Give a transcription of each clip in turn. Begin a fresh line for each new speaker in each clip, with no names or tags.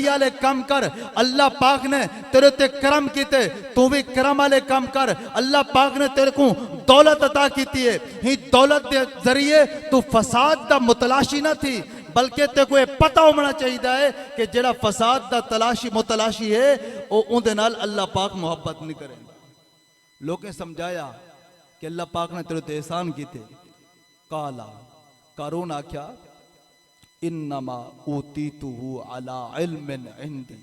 वाले काम कर, अल्लाह पाक ने तेरे ते करम कीते, तू भी करम वाले काम कर। अल्लाह पाक ने तेरे को दौलत अता की है, ही दौलत के जरिए तू फसाद दा मुतलाशी ना थी, बल्कि ते को पता होना चाहिए है कि जेड़ा फसाद दा तलाशी मुतलाशी है वो उनदे नाल अल्लाह पाक मोहब्बत नहीं करेगा। लोगों समझाया कि अल्लाह पाक ने तेरे ते एहसान कीते। काला कारून आख्या इन्नमा ऊतीतुहु अला इल्मिन इंदी,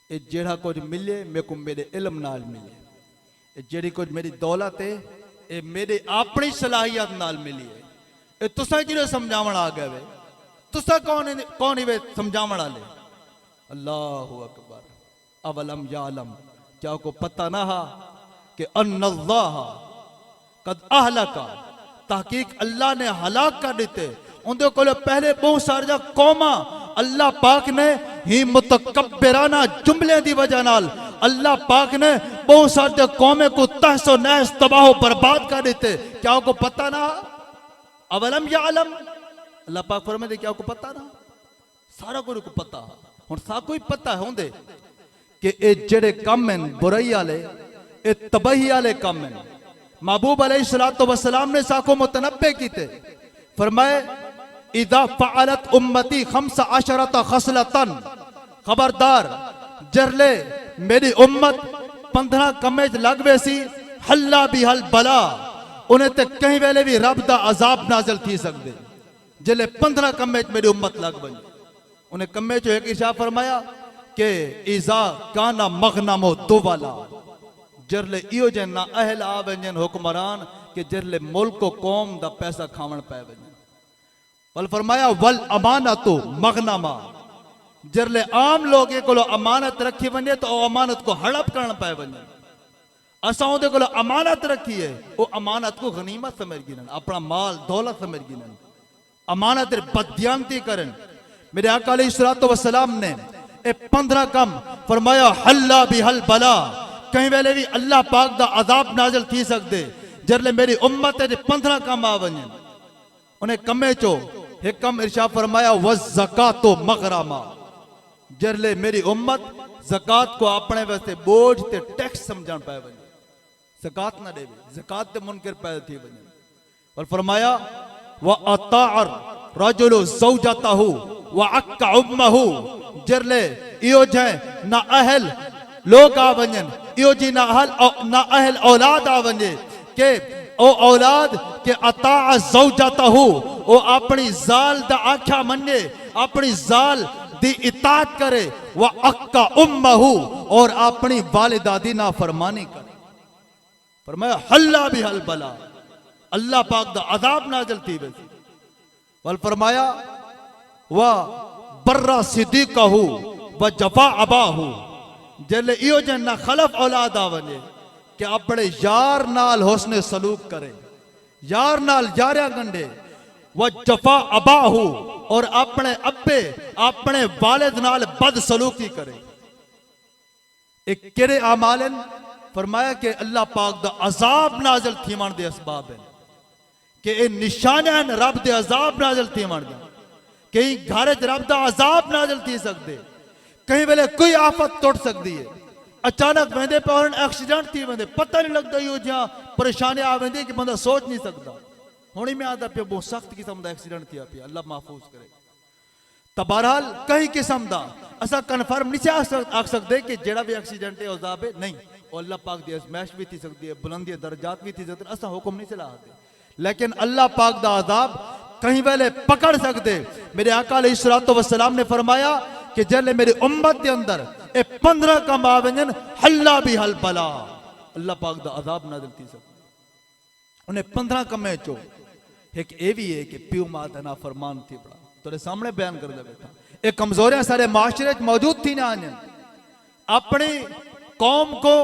ए जेड़ा कुछ मिले मेरे को मेरे इल्म नाल मिले, ए जेड़ी कुछ मेरी दौलत है ए मेरे अपनी सलाहियत नाल मिली है। ए तुसा जिन्हें समझावन आ गए वे, तुसा कौन वे समझावन वाले। अल्लाहु अकबर। अवलम यालम, क्या को पता ना हा कि अन्नल्लाह कद अहलका, तहकीक अल्लाह ने हलाक कर देते उनके को पहले बहुत सारे कौमा अल्लाह पाक ने ही मुतकब्बिराना जुमले की वजह नाल अल्लाह पाक ने बहुत सारे कौमे को तहसो नहस तबाह बर्बाद कर देते। क्या को पता ना। अवलम या अलम, अल्लाह पाक फरमाते क्या को पता ना, सारा कुछ को पता। हुण साको ही पता होंदे कि ए जेड़े कम हैं बुराई वाले, ए तबाही वाले कम हैं। महबूब अलैहिस्सलातु वस्सलाम ने साको मुतनब्बे कीते, फरमाए इदा फ़अलत उम्मती खम्स अशरत खसलतन, खबरदार जरले मेरी उम्मत 15 कमे लग वे सी, हल्ला भी हल बला, उन्हें ते कहीं वेले भी रब दा अजाब नाज़िल थी सकदे। जले 15 कमे मेरी उम्मत लग बनी, उन्हें कमे चो एक इशारा फरमाया कि इजा काना मगनमो दुवाला, जरले इो जे ना अहल आ वंजन हुक्मरान के जरले मुल्क को कौम दा पैसा खावण पै वंजन। वल फरमाया वल अमानतो मगनमा, जरले आम लोग को अमानत रखी वने तो अमानत को हड़प करना पाए वने। असा उदे को अमानत रखी है, वो अमानत को गनीमत समझ गिनन, अपना माल दौलत समझ गिनन, अमानत बदयांती करन। मेरे आका अलैहिस्सलातु वस्सलाम ने 15 कम फरमाया हल्ला भी हल बला, कहीं वेले भी अल्लाह पाक दा अजाब नाज़िल थी सकदे। जरले मेरी उम्मत है 15 कम आ वने, उन्हें कमे चो एक कम इरशाद फरमाया वज़ ज़कातो मग़रमा, जरले मेरी उम्मत ज़कात को अपने वास्ते बोझ ते टैक्स समझण पाए वने, ज़कात ना देवे, ज़कात ते मुनकर पैदा थी वने। और फरमाया व अताअर रजुलु ज़ौजतहु व अक्का उम्महु, जरले इयो जे ना अहल लोग आ वंजन, इयो जी ना अहल औलाद आ वंजे के ओ औलाद के अता ज़ौजतहु, ओ अपनी जाल दा आख्या मन्ने, अपनी जाल दी इताअत करे, व अक्का उम्महु, और अपनी वालिदा दी नाफरमानी करे। फरमाया हल्ला भी हल बला, अल्लाह पाक दा अजाब नाज़िल थी वैसी। वल फरमाया व बर्रा सिद्दीक़हु व जफा अबाहु, जले इयो जे ना खलफ औलाद आ वने कि अपने यार नाल हुस्ने सलूक करे, यार नाल यारिया गंडे, व जफा अबाहु, और अपने अब्बे अपने वालिद नाल बद सलूकी करे। एक केरे आमालन फरमाया कि अल्लाह पाक दा अजाब नाज़िल थीवण दे असबाब है कि ए निशान रब दे अजाब नाज़िल थीवण दे। कहीं घर रब दा अजाब नाज़िल थी सकदे, कहीं वेले कोई आफत टुट सकती है, अचानक वेंदे पर एक्सीडेंट थी वेंदे, पता नहीं लगता यो जहां परेशानी आ वेंदी कि बंदा सोच नहीं सकता। हुणी में आता पे बहुत सख्त किस्म का एक्सीडेंट थिया पे, अल्लाह महफूज करे। तो बहरहाल कई किस्म का असा कन्फर्म नहीं आख सकते कि जेड़ा भी एक्सीडेंट है अजाब है, नहीं, और अल्लाह पाक दी आजमाइश भी थी सकती है, बुलंदी दर्जात भी थी सकती है, असा हुक्म नहीं चलाते। लेकिन अल्लाह पाक दा अजाब कहीं वेले पकड़ सकते। मेरे आका अलैहिस्सलातु वस्सलाम ने फरमाया कि जले मेरी उम्मत के अंदर 15 कम आवेंजन हल्ला भी हल बला, अल्लाह पाक दा अजाब नाज़िल थी सकते। उन्हें 15 कमे चो एक ये भी है कि प्यू मां दा नाफरमान थी बड़ा, तेरे सामने बयान कर दे बेटा। एक कमजोरियां सारे माशरे मौजूद थी ना, अपनी कौम को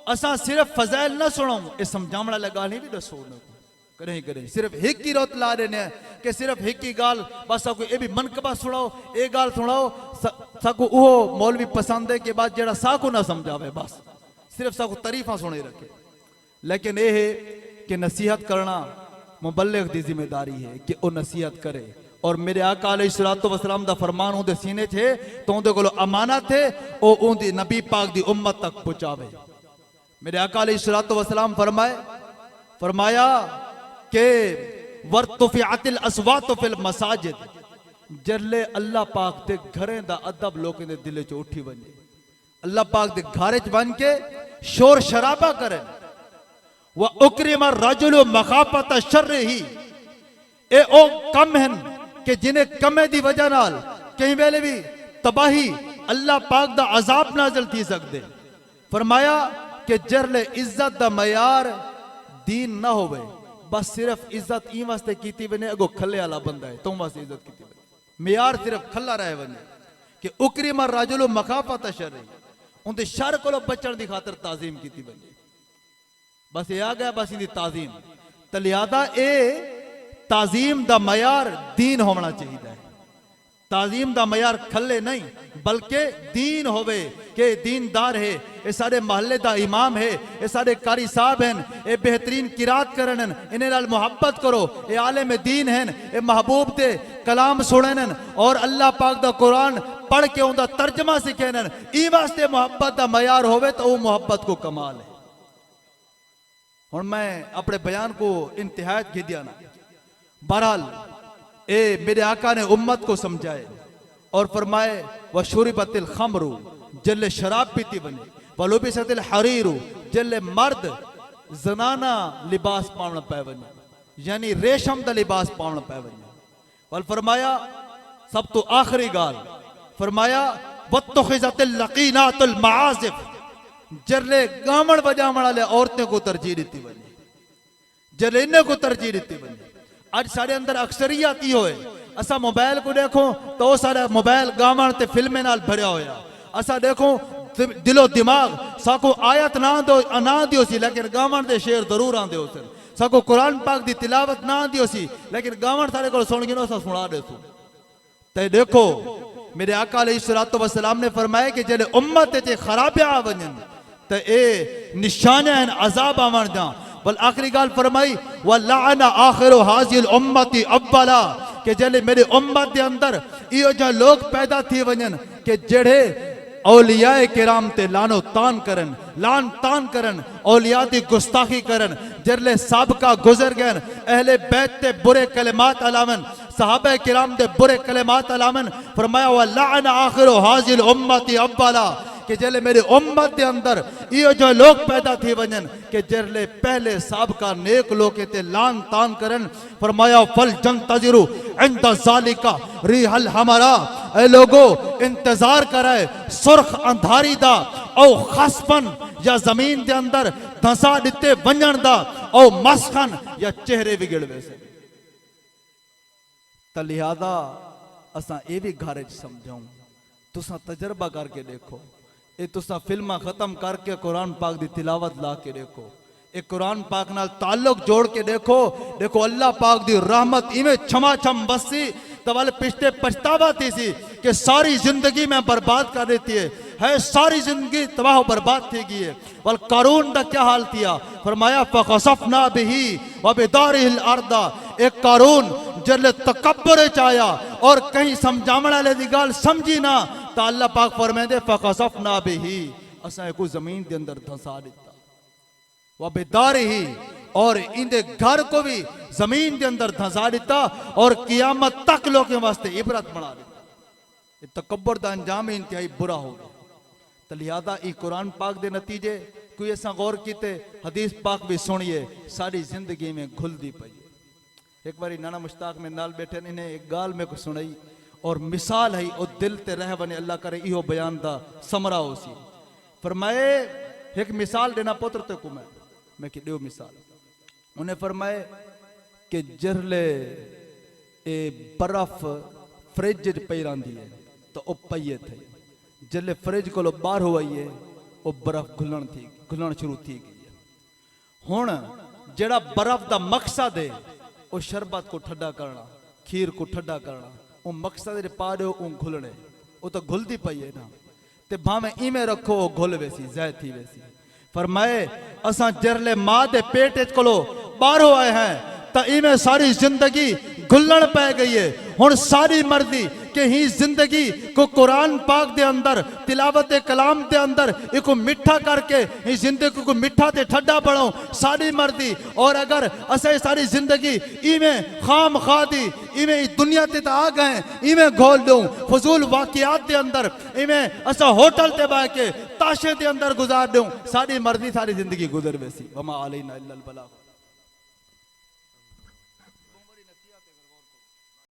असा सिर्फ फजाइल ना सुनो, ये समझावना लगा नहीं भी दसो करें करें, सिर्फ एक ही रोत ला रहे हैं कि सिर्फ एक ही गाल बस साको ये भी मनकबा सुनाओ, एक गाल सुनाओ साको वो मौलवी पसंद है कि बाद जेड़ा साको ना समझावे, बस सिर्फ साको तारीफा सुने रखे। लेकिन ये है कि नसीहत करना मुबल्लिग की जिम्मेदारी है कि वो नसीहत करे, और मेरे आका अलैहिस्सलातु वस्सलाम दा फरमान उनके सीने थे तो उनके कोलो अमानत है ओ उनकी नबी पाक दी उम्मत तक पहुंचावे। मेरे आका अलैहिस्सलातु वस्सलाम फरमाया के वर्तुफिअतिल अस्वातु फिल मसाजिद, जरले अल्लाह पाक दे घरें दा अदब लोगों दे दिल च उठी वने, अल्लाह पाक दे घर च बन के शोर शराबा करे। व उक्रिमा रजुलु मखाफत शर्रिही, ए ओ कम हैं कि जिन्हें कमे दी वजह नाल कहीं वेले भी तबाही अल्लाह पाक दा अजाब नाज़िल थी सकदे। फरमाया कि जरले इज्जत दा मयार दीन ना होवे, बस सिर्फ इज्जत ई वास्ते कीती वने अगो खल्ले वाला बंदा है तो वास्ते इज्जत कीती वने, मयार सिर्फ खल्ला रहे वने कि उक्रिमा रजुलु मखाफत शर्रिही, उनके शर को बचन की खातर ताजीम की बनी। बस ये आ गया बस इनकी ताजीम तो लिहाजा ए ताजीम दा मयार दीन होना चाहिए। ताजीम दा मयार खले नहीं बल्कि दीन होवे के दीनदार है, ये सारे महल्ले दा इमाम है, ये सारे कारी साहब हैं, ये बेहतरीन किरात करन, इन्हें नाल मोहब्बत करो, ये आलिम दीन हैं, ये महबूब दे कलाम सुनन और अल्लाह पाक दा कुरान पढ़ के उनका तर्जमा सीखेन, ई वास्ते मोहब्बत दा मयार होवे तो वो मोहब्बत को कमाल है। हुण मैं अपने बयान को इंतहायत की दिया ना। बहरहाल ए मेरे आका ने उम्मत को समझाए और फरमाए व शुरिबतिल खमरु, जल्ले शराब पीती बने, व लुबिसतिल हरीरु, जल्ले मर्द जनाना लिबास पावण पै वने, यानी रेशम दा लिबास पावण पै वने। वल फरमाया सब तो आखिरी गाल फरमाया वत्तखिज़तिल लकीनातुल मआज़िफ, जल्ले गामण बजावण वाले औरतें को तरजीह दी बने, जल्ले इन्हें को तरजीह दी बने। आज सारे अंदर अक्सरियत ही होए, असा मोबाइल को देखो तो सारा मोबाइल गावण ते फिल्में नाल भरिया होया, असा देखो दिलो दिमाग साको आयत ना दियो सी लेकिन गावण दे शेर जरूर आंदे हो सन, साको कुरान पाक दी तिलावत ना दियो सी लेकिन गावण सारे को सुन गिनो सा सुना दे सो। ते देखो मेरे आका अलैहिस्सलातु वस्सलाम ने फरमाया कि जले उम्मत ते खराबियां आ वजन ते ए निशानियां हैं अजाब आवण दा। बल आखिरी गाल फरमाई व लाना आखिरु हाजिल उम्मती अव्वला, के जले मेरे उम्मत दे अंदर इहो जा लोग पैदा थी वजन के जेड़े औलियाए किराम ते लानो तान करन औलिया दी गुस्ताखी करन, जरले साबका गुजर गए अहले बैत ते बुरे कलिमात अलावन, सहाबा किराम दे बुरे कलिमात अलावन। फरमाया व लाना आखिरु हाजिल उम्मती अव्वला, कि जले मेरे उम्मत के अंदर यो जो लोग पैदा थी वजन के जरले पहले साबका नेक लोग ते लान तान करन। फरमाया फल जंग तजरू इंद ज़ालिका रिहल हमारा, ए लोगो इंतजार करे सुर्ख अंधारी दा औ खसपन या जमीन के अंदर धसा दिते वंजन दा औ मसखन या चेहरे बिगड़वे से। तो लिहाजा असा ये भी घर समझाऊं, तुसा तजर्बा करके देखो, ये तुसा फिल्मा खत्म करके कुरान पाक दी तिलावत ला के देखो, एक कुरान पाक नाल ताल्लुक जोड़ के देखो, देखो अल्लाह पाक दी रहमत इवें छमा छम बसी तवल पिछते पछतावा थी सी कि सारी जिंदगी में बर्बाद कर देती है सारी जिंदगी तबाह बर्बाद थी गई है। वल कारून दा क्या हाल किया, फरमाया फखसफना बिही व बिदारिहिल अर्दा, एक कारून जल्ले तकब्बुर चाया और कहीं समझावण वाले दी गाल समझी ना तो अल्लाह पाक फरमाते फखसफना बिही, असा को जमीन के अंदर धंसा दिता, व बिदारिही और इनके घर को भी जमीन के अंदर धंसा दिता और कियामत तक लोगों वास्ते इबरत बना दिता। तकब्बुर दा अंजाम इंतहाई बुरा हो गया। तो लिहाजा ई कुरान पाक दे नतीजे कोई ऐसा गौर कीते, हदीस पाक भी सुनिए, सारी जिंदगी में घुलदी पई। एक बारी नाना मुश्ताक में नाल बैठे इन्हें एक गाल में को सुनाई और मिसाल है और दिल ते रह बने, अल्लाह करे इहो बयान दा समरा हो सी। फरमाए एक मिसाल देना पुत्र ते को मैं कि दियो मिसाल, उन्हें फरमाए कि जरले ए बर्फ फ्रिज पई रही है तो वो पईए थे, जल्ले फ्रिज को बाहर हो आई है वो बर्फ घुलण शुरू थी गई है। हुण जेड़ा बर्फ दा मकसद है वो शरबत को ठंडा करना, खीर को ठंडा करना, वो मकसद पा दो वो घुलने, वो तो घुलती पई है ना, ते भावे इमें रखो वो घुल वैसी जय थी वैसी। फरमाए असा जरले मां दे पेट कोलो बाहर हो आए हैं तो इवें सारी जिंदगी गुल्लण पै गई है। हुण सारी मर्जी कि ही जिंदगी को कुरान पाक दे अंदर तिलावत कलाम दे अंदर एक मिठा करके ही जिंदगी को मिठा ते ठंडा बनाओ, सारी मर्जी। और अगर असे सारी जिंदगी इवें खाम खा दी, इवें दुनिया ते आ गए, इवें घोल दो फजूल वाकियात दे अंदर, इवें असा होटल ते बह के ताशे दे अंदर गुजार दो, सारी मर्जी सारी जिंदगी गुजर वैसी। वमा अलैना इल्लल बलाग।